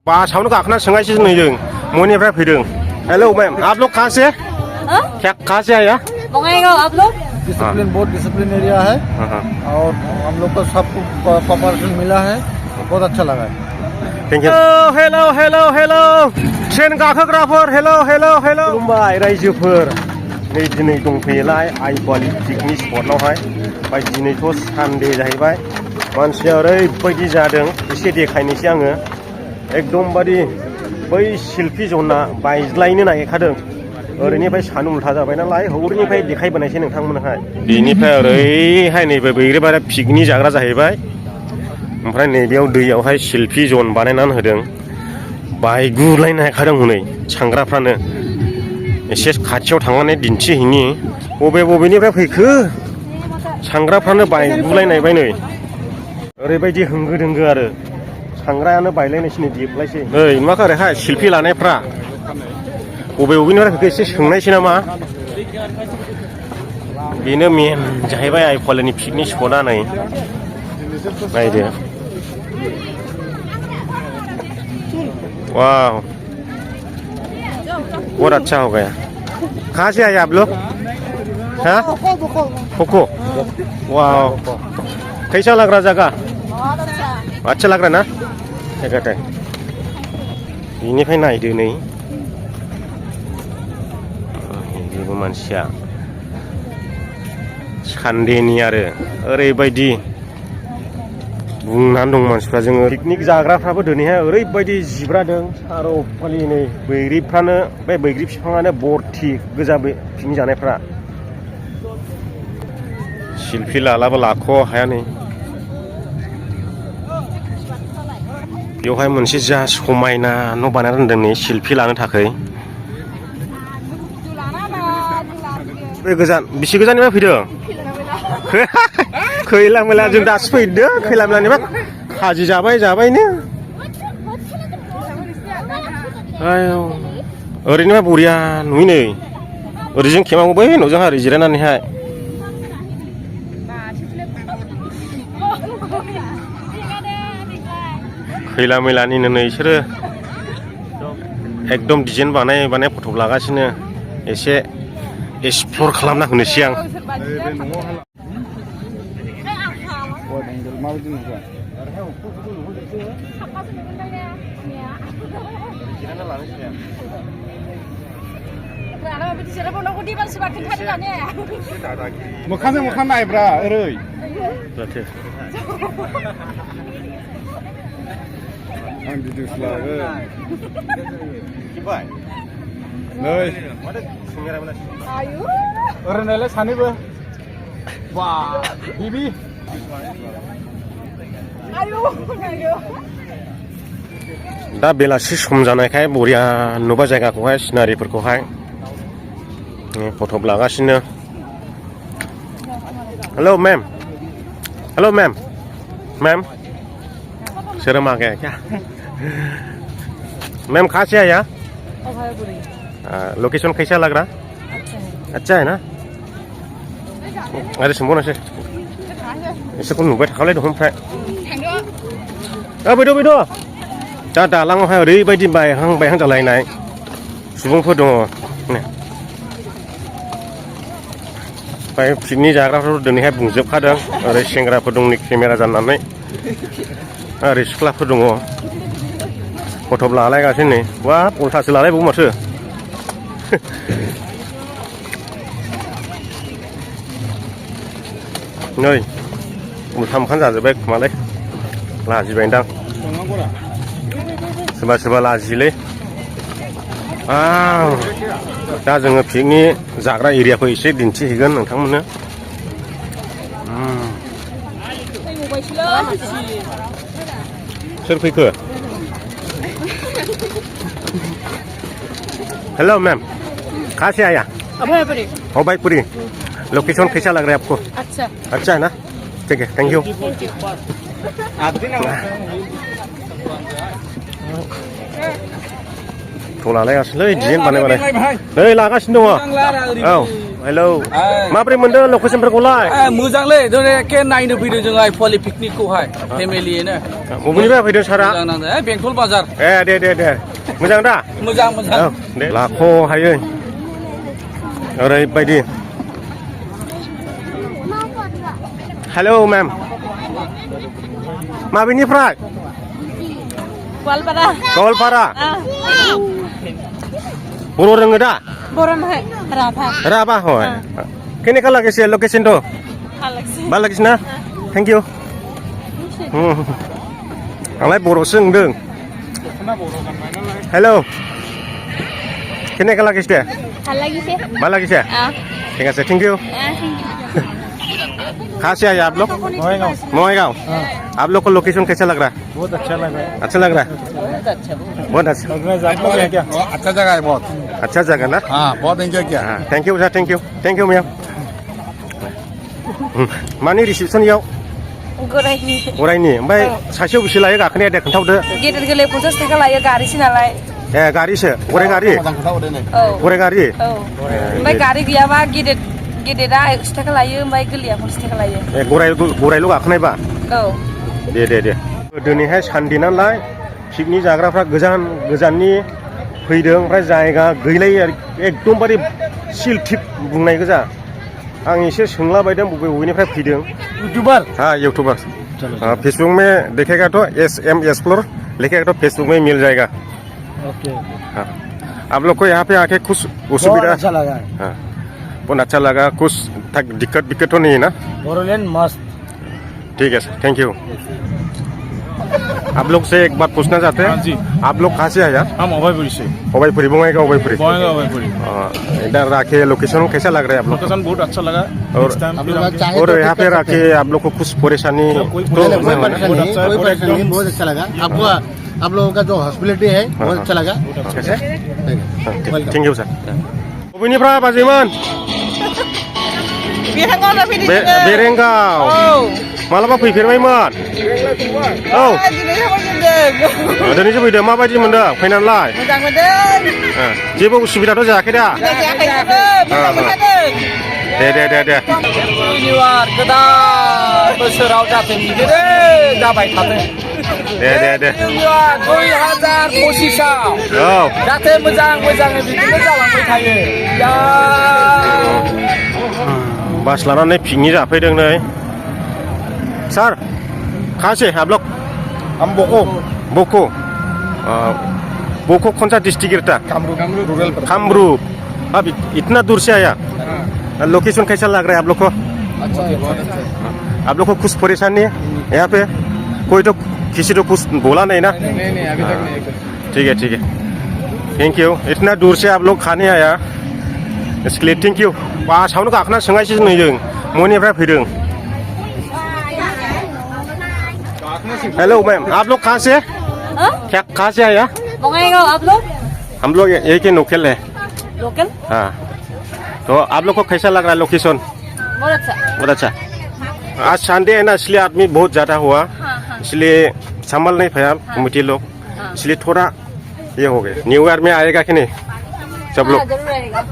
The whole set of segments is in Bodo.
बासावनो गाखोना सोंगासिनो नै जों मनिफ्राय फैदों। हेलो मैम आप लोग कहाँ से कहाँ से आया? बंगाईगांव। आप लोग? डिसिप्लिन बहुत डिसिप्लिन एरिया है और हम लोग को सब कोऑपरेशन मिला है, बहुत अच्छा लगा है। Thank you. Hello hello hello train गाखोग्राफोर हेलो हेलो हेलो खुलुमबाय रायजोफोर। नै दिनै दंफैयोलाय आइ पवालि पिकनिक स्पटआवहाय। ओमफ्राय दिनैथ' सानडे जाहैबाय। मानसिया ओरैबायदि जादों एसे देखायनोसै आङो। एकदमबारे बै सेल्फि ज'ना बायज्लायनो नागिरखादों। ओरैनिफ्राय सान उल्था जाबाय नालाय हौरैनिफ्राय देखायबोनायसै नोंथांमोनहाय। बेनिफ्राय ओरैहाय नैबे बैग्रिबारा पिकनिक जाग्रा जाहैबाय। ओमफ्राय नैबेयाव दैयावहाय सेल्फि जन बानायनानै होदों। बायगुलायनो नागिरखादों हनै सांग्राफ्रानो। एसे खाथियाव थांनानै दिन्थिहैनि बबेनिफ्राय फैखो सांग्राफ्रानो बायगुलायनायबाय नै। ओरैबायदि होंगो दोंगो आरो सांग्रायानो बायलायनायसै नै देबलायसै। नै मा खारैहाय सेल्फि लानायफ्रा बबेनिफ्राय फैखो एसे सोंनायसै नामा। बेनो मेन जाहैबाय आइ पवालिनि पिकनिक स्पटआ नै नायदो। वाह बहुत अच्छा हो गया। कहाँ से आए आप लोग? हाँ खोखो। वाह कैसा लग रहा जगह? अच्छा लग रहा ना जगह? बेनिफ्राय नायदो नै बेबो मानसिया सानडेनि आरो ओरैबायदि बुंनानै दं मानसिफ्रा। जोङो पिकनिक जाग्राफ्राबो दिनैहाय ओरैबायदि जिब्रादों सार'फालि नै बैग्रिफ्रानो बे बैग्रि बिफाङानो बरथि गोजा पिकनिक जानायफ्रा। सेल्फि लालाबो लाख' हाया नै। बेवहाय मोनसे जा समायना न' बानायना दोनदों नै सेल्फि लानो थाखाय। बे गोजान बेसे गोजाननिफ्राय फैदों? खैला मैला जों दासो फैदों खैला मैलानिफ्राय खाजि जाबायनो। आयौ ओरैनो बरिया नुयो नै। ओरैजों खेमांगौ बै न'जोंहा ओरै जिरायनानैहाय। खैला मैलानिनो नै बिसोरो एकदम डिजाइन बानाय फट' लागासिनो। एसे एक्सप्लर खालामना होनोसै आं। मोखांजों मोखां नायब्रा ओरै आं भिडिअ'सो लागोन नै ओरैनायलाय सानैबो बा बिबि दा बेलासि सम जानायखाय बरिया नुबाय जायगाखौहाय सिनारिफोरखौहाय फट' लागासिनो। Hello ma'am hello ma'am ma'am शर्म आ गया क्या? मैम कहाँ से आया? लोकेशन कैसा लग रहा? अच्छा है ना? अरे सोंबावनोसै एसेखौ नुबाय थाखालाय दं। ओमफ्राय फैद' दा दालाङावहाय ओरैबायदि बायहां जालायनाय सुबुंफोर दङ। ओमफ्राय पिकनिक जाग्राफोर दिनैहाय बुंजोबखादों। ओरै सेंग्राफोर दं नै केमेरा जाननानै, ओरै सिख्लाफोर दङ फट' लालायगासिनो नै। बा उल्थासो लालायबावो माथो। नै उल्था मोखां जाजोब्बाय खोमालै लाजिबायदां। सोरबा लाजियोलै। दा जोङो पिकनिक जाग्रा एरियाखौ एसे दिन्थिहैगोन नोंथांमोननो। सोर फैखो? हेलो मैम कहाँ से आया? अभयपुरी। लोकेशन कैसा लग रहा है आपको? अच्छा है ना? ठीक है थैंक यू। फट' लालायगासिनोलै डिजाइन बानाय नै लागासिनो दङ। औ हेलौ माब्रै मोनदों लकेसनफोरखौलाय मोजांलै दिनै एखे नायनो फैदों जों आइफवालि पिकनिकखौहाय फेमिलियैनो बबेनिफ्राय फैदों सारा मोजां नांदों बेंटल बाजार दे मोजां दा मोजां मोजां दे लाख' हायो ओरैबायदि हेलौ मेम माबेनिफ्राय गवालपारा बर' रोङो दा राभा হয় কেনেকা লাগিছে লোকেশনটো ভাল লাগিছে না थेंक इउ आंलाय बर'सो सोंदों हेलौ কেনেকা লাগিছে ভাল লাগিছে ঠিক আছে थैंक यू कहाँ से आए आप लोग मोहगांव आप लोग को लोकेशन कैसा लग रहा है बहुत अच्छा लग रहा है अच्छा लग रहा है बहुत अच्छा अच्छा जगह है बहुत अच्छा जगह ना हाँ बहुत एंजॉय किया thank you sir thank you ma'am मानि रिसेपसनयाव गरायनि ओमफ्राय सासेयाव बेसे लायो गाखोनाया दे खोन्थाहरदो गेदेर गोलाव 50 थाखा लायो गारिसो नालाय गारिसो गराय गारि ओमफ्राय गारि गैयाबा गेदेरा 100 थाखा लायो ओमफ्राय गोरलैया 50 थाखा लायो गरायल' गाखोनायबा औ दे दिनैहाय सानदे नालाय पिकनिक जाग्राफ्रा गोजाननि फैदों ओमफ्राय जायगा गैलायै एकदमबारे सिल थिप बुंनाय गोजा आं एसे सोंलाबायदों बबेनिफ्राय फैदों यूट्यूबर हाँ यूट्यूबर फेसबुक में देखेगा तो SM एक्सप्लोर लिखेगा तो फेसबुक में मिल जाएगा ओके हाँ आप लोग को यहाँ पे आके कुछ असुविधा अच्छा लगा हाँ बहुत अच्छा लगा कुछ दिक्कत तो नहीं है ना बोरोलैंड मस्त ठीक है सर थैंक यू आप लोग से एक बात पूछना चाहते हैं जी आप लोग कहाँ से आए यार हम अभयपुरी से अभयपुरी बंगाईगांव अभयपुरी अभयपुरी इधर आके लोकेशन कैसा लग रहा है आप लोग लोकेशन बहुत अच्छा लगा और यहाँ पे आके आप लोग को कुछ परेशानी कोई परेशानी नहीं बहुत अच्छा लगा आपको आप लोगों का जो हॉस्पिटलिटी है बहुत अच्छा लगा थैंक यू सर बबेनिफ्राय बाजैमोन बेरेंगाव मालाबा फैफेरबायमोन औ दिनैसो फैदों माबायदि मोनदों फैनानैलाय मोजां मोनदों जेबो उसुबिदाथ' जायाखै दा दे निउ इयार गोदान बोसोराव जाथों बिदिनो जाबाय थाथों दे निउ इयार 2025आव औ जाहाथे मोजाङै बिदिनो जालांबाय थायो बास लानानै पिकनिक जाफैदों नै सर कहाँ से आप लोग हम बोको बोको कौन सा डिस्ट्रिक्ट रहता कामरूप अब इतना दूर से आया लोकेशन कैसा लग रहा है आप लोग को आप लोग को कुछ परेशानी है यहाँ पे कोई तो किसी तो कुछ बोला नहीं ना ठीक है थैंक यू इतना दूर से आप लोग खाने आया इसके लिए थैंक यू बासावनो गाखोना सोंगासिनो नै जों मनिफ्राय फैदों हेलो मैम आप लोग कहाँ से कहाँ से आया बंगाईगांव आप लोग हम लोग यही के लोकल है लोकल हाँ तो आप लोग को कैसा लग रहा है लोकेशन बहुत अच्छा आज संडे है ना इसलिए आदमी बहुत ज़्यादा हुआ इसलिए संभल नहीं पाया कमेटी लोग इसलिए थोड़ा ये हो गए न्यू ईयर में आएगा कि नहीं सब लोग जरूर आएगा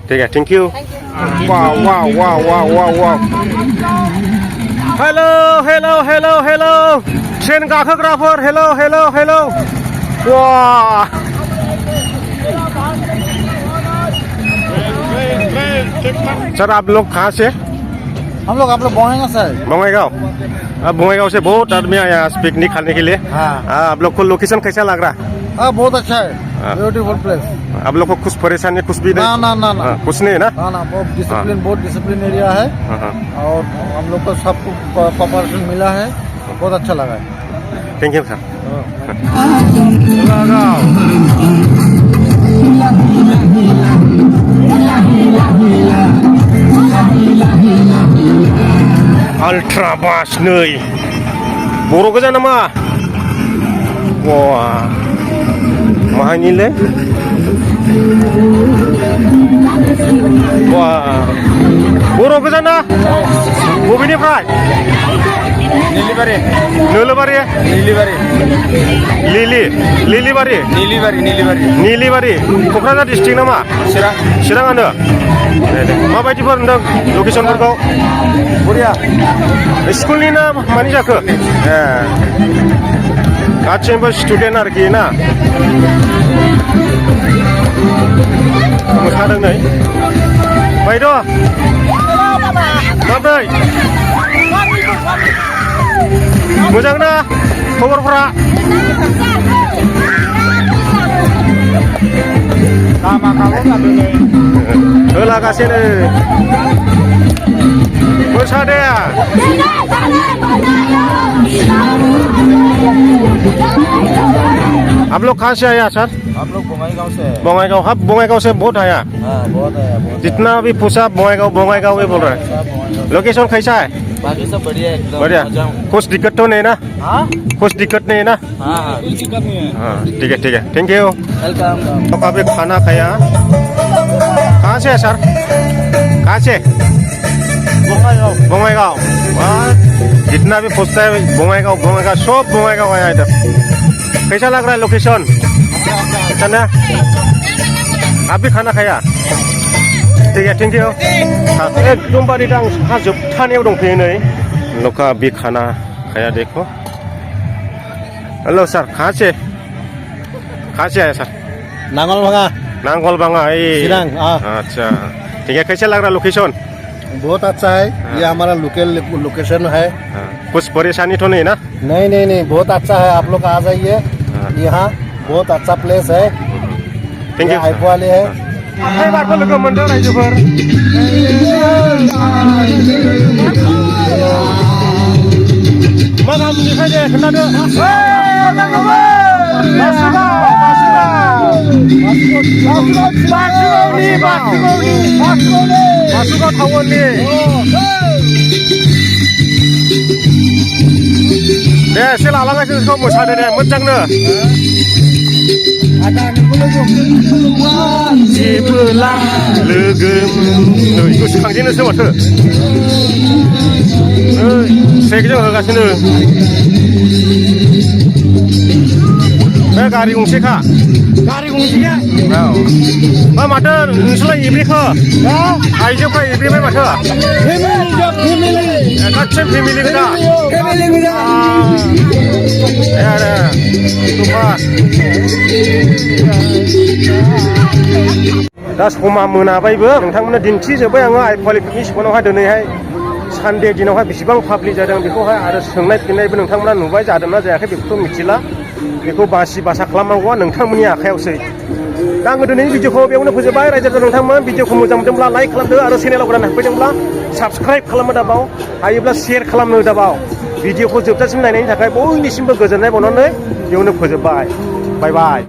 ठीक है थैंक यू वाह हेलो ट्रेन गाखोग्राफोर हेलो वाह सर आप लोग कहाँ से हम लोग आप लोग बंगाईगांव से है बंगाईगांव अब बंगाईगांव से बहुत आदमी आया पिकनिक खाने के लिए हाँ आप लोग को लोकेशन कैसा लग रहा है हाँ बहुत अच्छा है हाँ। ब्यूटीफुल प्लेस आप लोग को कुछ परेशानी कुछ भी नहीं ना हाँ, कुछ नहीं है ना बहुत डिसिप्लिन एरिया है और हम लोग को सब कोऑपरेशन मिला है बहुत अच्छा लगा है थैंक यू सर अल्ट्रा बास नै बर' गोजा नामा वाह माहायनिलै वाह बर' गोजा ना बबेनिफ्राय नीलीबारी नोलोबारि नीलीबारी लिलिबारि नीलिबारि क'क्राझार डिस्ट्रिक्ट नामा चिरां चिराङानो दे माबायदिफोर नोंथां लकेसनफोरखौ बरिया स्कुलनि ना मानि जाखो ए गासिबो स्टुडेन्ट आरोखि ना मोसादों नै बायद' माब्रै मोजां ना खबरफोरा होलागासिनो मोसादाया आप लोग कहाँ से आया सर हम लोग बंगाईगांव से बंगाईगांव हाँ बंगाईगांव से बहुत आया हाँ बहुत है बहुत जितना भी पूछा बंगाईगांव ही बोल रहा है लोकेशन कैसा है बाकी सब बढ़िया है एकदम बढ़िया मजा हूँ कुछ दिक्कत तो नहीं ना हाँ कुछ दिक्कत नहीं ना हाँ कुछ दिक्कत नहीं है हाँ ठीक है थैंक यू वेलकम तो अभी खाना खाया कहाँ से है सर कहाँ से बंगाईगांव जितना भी पूछता है बंगाईगांव सब बंगाईगांव आया इधर कैसा लग रहा है लोकेशन अच्छा ना आप भी खाना खाया ठीक है थैंक यू एकदमबारे दा आं जोबथानायाव दंफैयो नै लोका भी खाना खाया देखो हेलो सर कहाँ से आया सर नांगलबांगा चिरांग, हाँ। अच्छा ठीक है कैसा लग रहा लोकेशन बहुत अच्छा है ये हमारा लोकेशन है कुछ परेशानी तो नहीं ना नहीं बहुत अच्छा है आप लोग आ जाइए यहाँ बहुत अच्छा प्लेस है थैंक यू आइपो वाले है बारबो लोगो मोनदों रायजोफोर मा गामिनिफ्राय दे खोन्थादो बासुगाव टाउननि दे एसे लालांगासिनो मोसादो दे मोजांनो जेबोला लोगो नै गोसोखांजेनोसो माथो सेकजों होगासिनो बे गारि गंसेखा औ माथो नोंसोरलाय एब्रेखो आइजोफ्रा एब्रेबाय माथो गासिबो फेमिलि गोजा दा समा मोनाबायबो नोंथांमोननो दिन्थिजोब्बाय आङो आइफवालि पिकनिक स्पटआवहाय दिनैहाय सानडे दिनावहाय बेसेबां पाब्लिक जादों बेखौहाय आरो सोंनाय फिन्नायबो नोंथांमोना नुबाय जादोंना जायाखै बेखौथ' मिथिला बेखौ बासा खालामनांगौआ नोंथांमोननि आखायावसै दा आङो दिनैनि भिडिअखौ बेयावनो फोजोबबाय रायजो नोंथांमोन भिडिअखौ मोजां मोनदोंब्ला लाइक खालामदो आरो चेनेलाव गोदान हाबफैदोंब्ला साबस्क्राइब खालामनो दाबाव हायोब्ला शेयार खालामनो दाबाव भिडिअखौ जोबजासिम नायनायनि थाखाय बयनिसिमबो गोजोननाय बावनानै बेयावनो फोजोबबाय बाय बाय